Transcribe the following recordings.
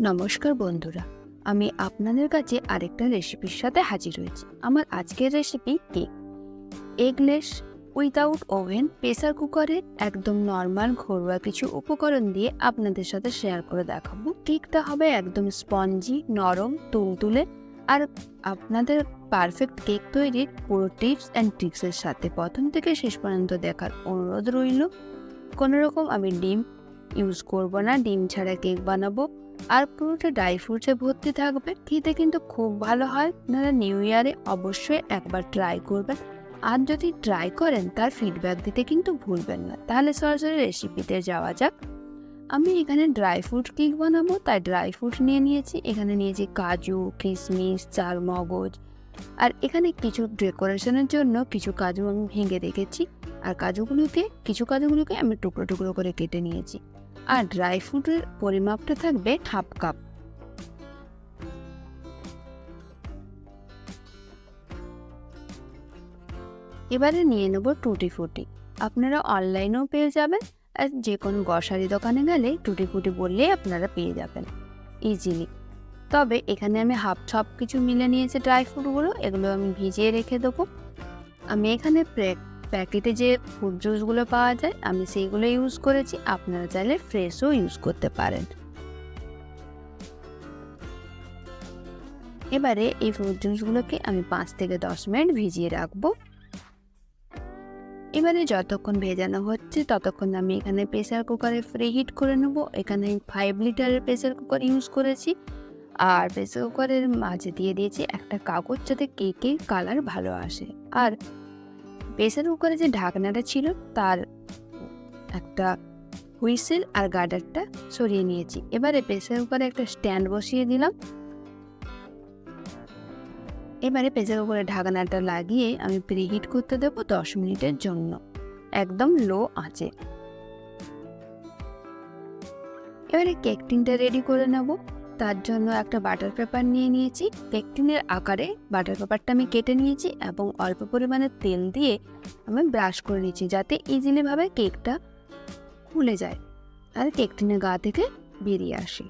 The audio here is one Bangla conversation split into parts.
নমস্কার বন্ধুরা, আমি আপনাদের কাছে আরেকটা রেসিপির সাথে হাজির হয়েছি। আমার আজকের recipe cake. Eggless without oven, pressure কুকারে একদম নর্মাল ঘরোয়া কিছু উপকরণ দিয়ে আপনাদের সাথে শেয়ার করে দেখাবো। কেকটা হবে একদম স্পঞ্জি, নরম, তুলতুলে, আর আপনাদের পারফেক্ট কেক তৈরির পুরো টিপস অ্যান্ড ট্রিক্সের সাথে প্রথম থেকে শেষ পর্যন্ত দেখার অনুরোধ রইল। কোনো রকম আমি ডিম ইউজ করব না, ডিম ছাড়া কেক বানাবো। আর পুরোটা ড্রাই ফ্রুটসে ভর্তি থাকবে, খেতে কিন্তু খুব ভালো হয়। আপনারা নিউ ইয়ারে অবশ্যই একবার ট্রাই করবেন, আর যদি ট্রাই করেন তার ফিডব্যাক দিতে কিন্তু ভুলবেন না। তাহলে সরাসরি রেসিপিতে যাওয়া যাক। আমি এখানে ড্রাই ফ্রুট কেক বানাবো, তাই ড্রাই ফ্রুট নিয়েছি। এখানে নিয়েছি কাজু, কিশমিশ, চারমগজ, আর এখানে কিছু ডেকোরেশনের জন্য কিছু কাজু আমি ভেঙে রেখেছি। আর কিছু কাজুগুলোকে আমি টুকরো টুকরো করে কেটে নিয়েছি। আর ড্রাই ফ্রুটের পরিমাপটা থাকবে হাফ কাপ। এবারে নিয়ে নেব টুটি ফুটি। আপনারা অনলাইনেও পেয়ে যাবেন, আর যে কোনো গ্রসারি দোকানে গেলে টুটি ফুটি বললেই আপনারা পেয়ে যাবেন ইজিলি। তবে এখানে আমি সব কিছু মিলে নিয়েছি। ড্রাই ফ্রুটগুলো এগুলো আমি ভিজিয়ে রেখে দেবো। আমি এখানে প্যাকেটে যে ফ্রুট জুসগুলো পাওয়া যায় আমি সেইগুলো ইউজ করেছি, আপনারা চাইলে ফ্রেশও ইউজ করতে পারেন। এবারে এই ফ্রুট জুসগুলোকে আমি 5 থেকে 10 মিনিট ভিজিয়ে রাখবো। এবারে যতক্ষণ ভেজানো হচ্ছে ততক্ষণ আমি এখানে প্রেসার কুকারে হিট করে নেব। এখানে 5 লিটারের প্রেসার কুকার ইউজ করেছি। আর প্রেসার কুকারের মাঝে দিয়ে দিয়েছি একটা কাগজ, যাতে কেকের কালার ভালো আসে। আর প্রেসার কুকারে যে ঢাকনাটা ছিল তার একটা হুইসেল আর গার্ডারটা সরিয়ে নিয়েছি। এবারে প্রেসার কুকারে একটা স্ট্যান্ড বসিয়ে দিলাম। এবারে প্রেসার কুকারে ঢাকনাটা লাগিয়ে আমি প্রিহিট করতে দেবো 10 মিনিটের জন্য, একদম লো আঁচে। এবারে কেক টিনটা রেডি করে নেব। তার জন্য একটা বাটার পেপার নিয়েছি। কেক টিনের আকারে বাটার পেপারটা আমি কেটে নিয়েছি এবং অল্প পরিমাণে তেল দিয়ে আমি ব্রাশ করে নিয়েছি, যাতে ইজিলি ভাবে কেকটা খুলে যায় আর কেক টিনের গা থেকে বেরিয়ে আসে।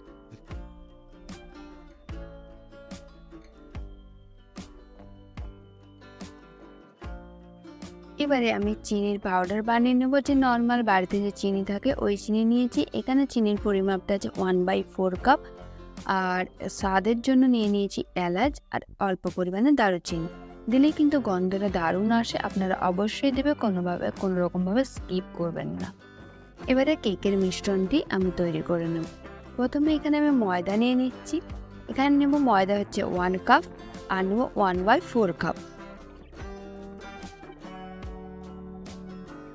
এবারে আমি চিনির পাউডার বানিয়ে নেবো। যে নর্মাল বাড়িতে যে চিনি থাকে ওই চিনি নিয়েছি। এখানে চিনির পরিমাপটা আছে 1/4 কাপ। আর স্বাদের জন্য নিয়েছি এলাচ আর অল্প পরিমাণে দারুচিনি। দিলে কিন্তু গন্ধটা দারুণ আসে। আপনারা অবশ্যই দেবে, কোনো রকমভাবে স্কিপ করবেন না। এবারে কেকের মিশ্রণটি আমি তৈরি করে নেব। প্রথমে এখানে আমি ময়দা নিয়ে নিচ্ছি। এখানে নেব ময়দা হচ্ছে 1 কাপ, আর নেব 1/4 কাপ।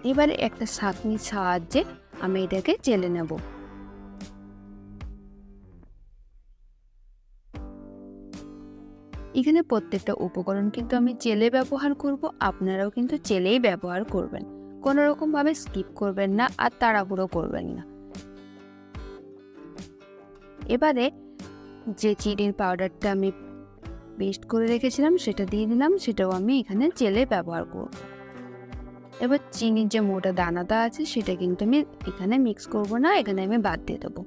এবারে একটা ছাঁকনির সাহায্যে আমি এটাকে চেলে নেব। এখানে প্রত্যেকটা উপকরণ কিন্তু আমি চেলে ব্যবহার করব, আপনারাও কিন্তু চেলেই ব্যবহার করবেন। কোনো রকম ভাবে স্কিপ করবেন না আর তাড়াহুড়ো করবেন না। এবারে যে চিনির পাউডারটা আমি পেস্ট করে রেখেছিলাম সেটা দিয়ে দিলাম, সেটাও আমি এখানে চেলে ব্যবহার করব। এবার চিনির যে মোটা দানাটা আছে সেটা কিন্তু আমি এখানে মিক্স করব না, এখানে আমি বাদ দিয়ে দেবো।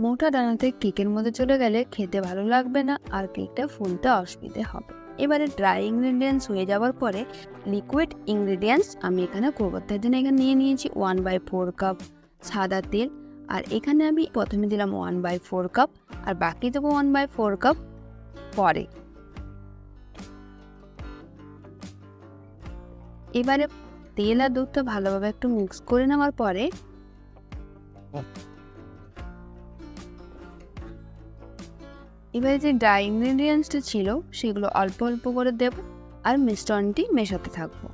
মোটা দানাতে কেকের মধ্যে চলে গেলে খেতে ভালো লাগবে না, আর কেকটা ফুলতে অসুবিধে হবে। এবারে ড্রাই ইনগ্রেডিয়েন্টস হয়ে যাওয়ার পরে লিকুইড ইনগ্রেডিয়েন্টস আমি এখানে করবো। তার জন্য এখানে নিয়েছি 1/4 কাপ সাদা তেল। আর এখানে আমি প্রথমে দিলাম 1/4 কাপ, আর বাকি দেবো 1/4 কাপ পরে। এবারে তেল আর দুধটা ভালোভাবে একটু মিক্স করে নেওয়ার পরে এবারে যে ড্রাই ইনগ্রেডিয়েন্টসটা ছিল সেগুলো অল্প অল্প করে দেব, আর মিশ্রণটি মেশাতে থাকবো।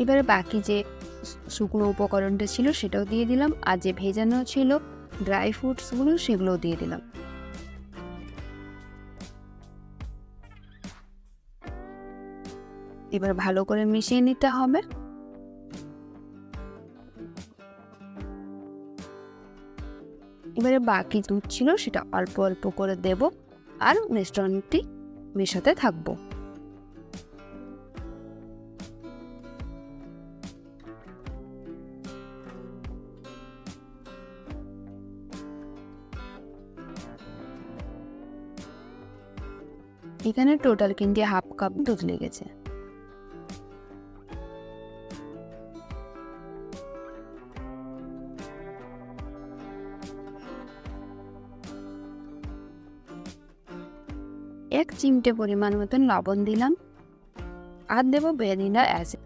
এবারে বাকি যে শুকনো উপকরণটা ছিল সেটাও দিয়ে দিলাম, আর যে ভেজানো ছিল ড্রাই ফ্রুটসগুলো সেগুলোও দিয়ে দিলাম। এবার ভালো করে মিশিয়ে নিতে হবে। এবারে বাকি দুধ ছিল সেটা অল্প অল্প করে দেব আর মিশ্রণটি মেশাতে থাকবো। এখানে টোটাল কিন্তু 1/2 কাপ দুধ লেগেছে। এক চিমটে পরিমাণ মতন লবণ দিলাম আর দেব ভ্যানিলা অ্যাসিড।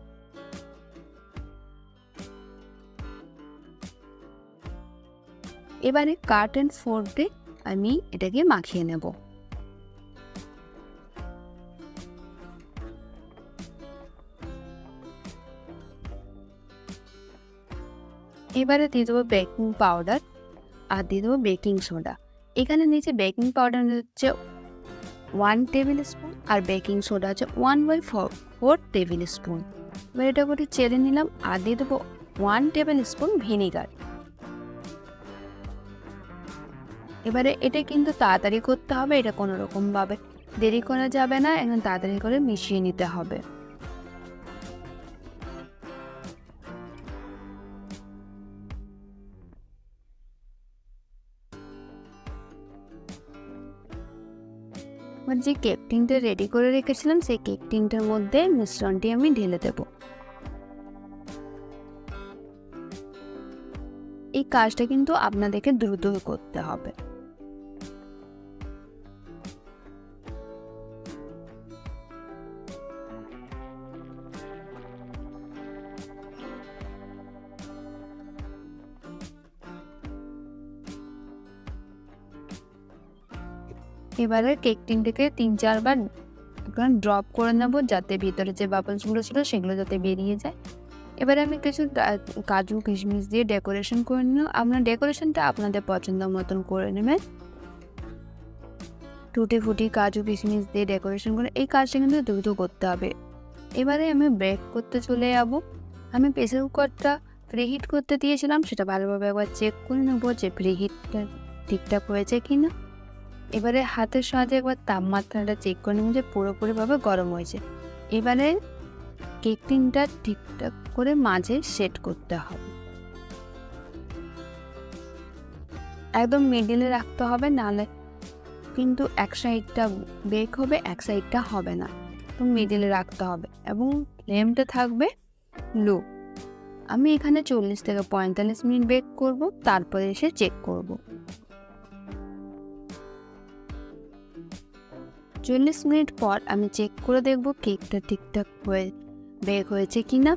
এবারে কাট অ্যান্ড ফোর্কে আমি এটাকে মাখিয়ে নেব। এবারে দিয়ে দেবো বেকিং পাউডার আর দিয়ে দেবো বেকিং সোডা। এখানে নিচে বেকিং পাউডার হচ্ছে 1 টেবিল স্পুন আর বেকিং সোডা হচ্ছে 1/4 টেবিল স্পুন। এবার এটা করে চেড়ে নিলাম আর দিয়ে দেবো 1 টেবিল স্পুন ভিনিগার। এবারে এটা কিন্তু তাড়াতাড়ি করতে হবে, এটা কোনো রকম ভাবে দেরি করা যাবে না, এখন তাড়াতাড়ি করে মিশিয়ে নিতে হবে। যে কেক টিনটা রেডি করে রেখেছিলাম সেই কেক টিনটার মধ্যে মিশ্রণটি আমি ঢেলে দেব। এই কাজটা কিন্তু আপনাদেরকে দ্রুত করতে হবে। এবারে কেক টিনটাকে 3-4 বার ড্রপ করে নেব যাতে ভিতরে যে বাবলসগুলো ছিল সেগুলো যাতে বেরিয়ে যায়। এবারে আমি কিছু কাজু কিশমিশ দিয়ে ডেকোরেশন করে নিলাম। আপনার ডেকোরেশনটা আপনাদের পছন্দ মতন করে নেবেন। টুটি ফুটি কাজু কিশমিশ দিয়ে ডেকোরেশন করে এই কাজটা কিন্তু দ্রুত করতে হবে। এবারে আমি বেক করতে চলে যাব। আমি প্রেসার কুকারটা প্রিহিট করতে দিয়েছিলাম, সেটা ভালোভাবে একবার চেক করে নেব যে প্রিহিটটা ঠিকঠাক হয়েছে কিনা। এবারে হাতের সাহায্যে একবার তাপমাত্রাটা চেক করে নেব যে পুরোপুরিভাবে গরম হয়েছে। এবারে কেক টিনটা ঠিকঠাক করে মাঝে সেট করতে হবে, একদম মিডিলে রাখতে হবে, নাহলে কিন্তু এক সাইডটা বেক হবে এক সাইডটা হবে না, তো মিডিলে রাখতে হবে এবং ফ্লেমটা থাকবে লো। আমি এখানে 40 থেকে 45 মিনিট বেক করব, তারপরে এসে চেক করব। 40 মিনিট পর আমি চেক করে দেখব কেকটা ঠিকঠাক হয়ে বেক হয়েছে কিনা।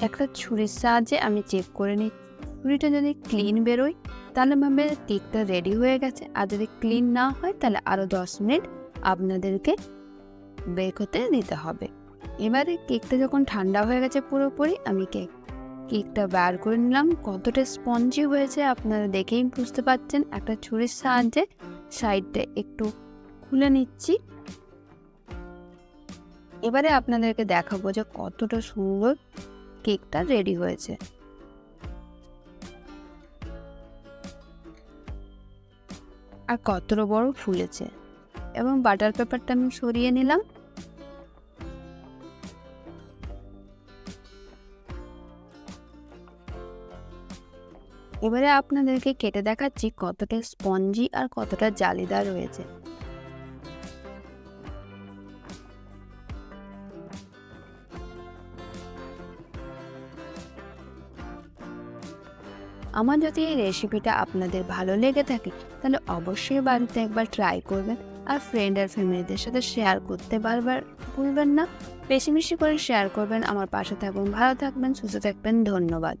একটা ছুরির সাহায্যে আমি চেক করে নিই। ছুরিটা যদি ক্লিন বেরোয় তাহলে ভাবে কেকটা রেডি হয়ে গেছে, আর যদি ক্লিন না হয় তাহলে আরও 10 মিনিট আপনাদেরকে বেক হতে দিতে হবে। এবারে কেকটা যখন ঠান্ডা হয়ে গেছে পুরোপুরি, আমি কেকটা বার করে নিলাম। কতটা স্পঞ্জি হয়েছে আপনারা দেখেই বুঝতে পারছেন। একটা ছুরির সাহায্যে সাইডটা একটু খুলে নিচ্ছি। এবারে আপনাদেরকে দেখাবো যে কতটা সুন্দর কেকটা রেডি হয়েছে। আর কতটা বড় ফুলেছে। এবং বাটার পেপারটা আমি সরিয়ে নিলাম। এবারে আপনাদেরকে কেটে দেখাচ্ছি কতটা স্পঞ্জি আর কতটা জালিদার রয়েছে। আমার যদি এই রেসিপিটা আপনাদের ভালো লেগে থাকে তাহলে অবশ্যই বাড়িতে একবার ট্রাই করবেন, আর ফ্রেন্ড আর ফ্যামিলিদের সাথে শেয়ার করতে বারবার ভুলবেন না। বেশি বেশি করে শেয়ার করবেন। আমার পাশে থাকবেন, ভালো থাকবেন, সুস্থ থাকবেন। ধন্যবাদ।